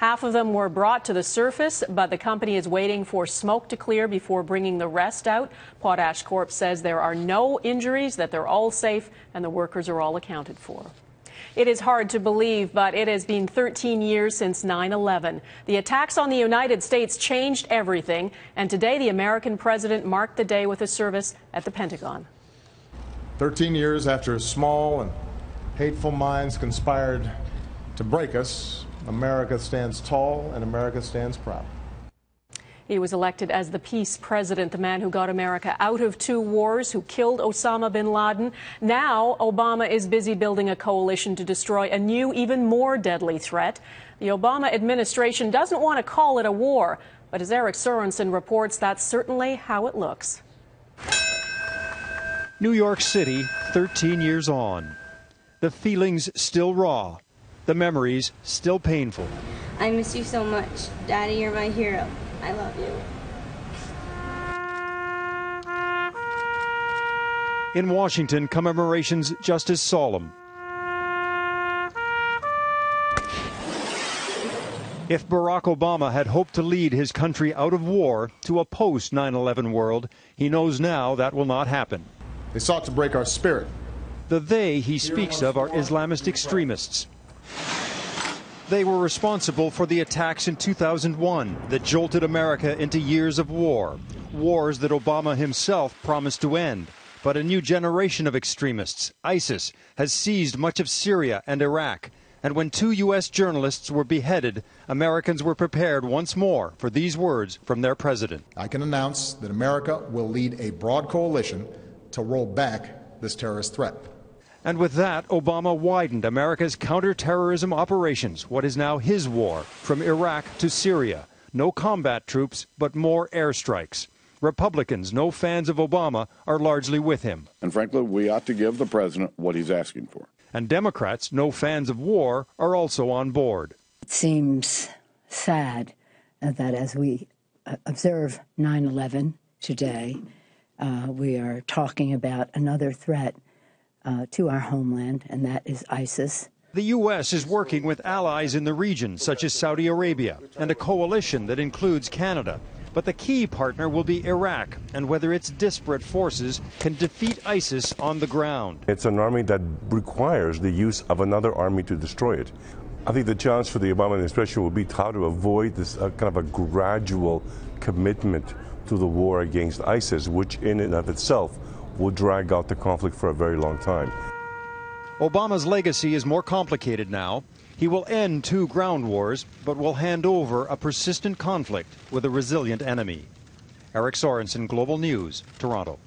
Half of them were brought to the surface, but the company is waiting for smoke to clear before bringing the rest out. Potash Corp says there are no injuries, that they're all safe, and the workers are all accounted for. It is hard to believe, but it has been 13 years since 9/11. The attacks on the United States changed everything, and today the American president marked the day with a service at the Pentagon. 13 years after small and hateful minds conspired to break us, America stands tall and America stands proud. He was elected as the peace president, the man who got America out of 2 wars, who killed Osama bin Laden. Now, Obama is busy building a coalition to destroy a new, even more deadly threat. The Obama administration doesn't want to call it a war, but as Eric Sorensen reports, that's certainly how it looks. New York City, 13 years on. The feelings still raw, the memories still painful. I miss you so much. Daddy, you're my hero. I love you. In Washington, commemorations just as solemn. If Barack Obama had hoped to lead his country out of war to a post-9/11 world, he knows now that will not happen. They sought to break our spirit. The they he speaks of are Islamist extremists. They were responsible for the attacks in 2001 that jolted America into years of war, wars that Obama himself promised to end. But a new generation of extremists, ISIS, has seized much of Syria and Iraq. And when 2 U.S. journalists were beheaded, Americans were prepared once more for these words from their president. I can announce that America will lead a broad coalition to roll back this terrorist threat. And with that, Obama widened America's counterterrorism operations, what is now his war, from Iraq to Syria. No combat troops, but more airstrikes. Republicans, no fans of Obama, are largely with him. And frankly, we ought to give the president what he's asking for. And Democrats, no fans of war, are also on board. It seems sad that as we observe 9/11 today, we are talking about another threat to our homeland, and that is ISIS. The U.S. is working with allies in the region, such as Saudi Arabia, and a coalition that includes Canada. But the key partner will be Iraq, and whether its disparate forces can defeat ISIS on the ground. It's an army that requires the use of another army to destroy it. I think the challenge for the Obama administration will be how to avoid this kind of a gradual commitment to the war against ISIS, which in and of itself will drag out the conflict for a very long time. Obama's legacy is more complicated now. He will end 2 ground wars, but will hand over a persistent conflict with a resilient enemy. Eric Sorensen, Global News, Toronto.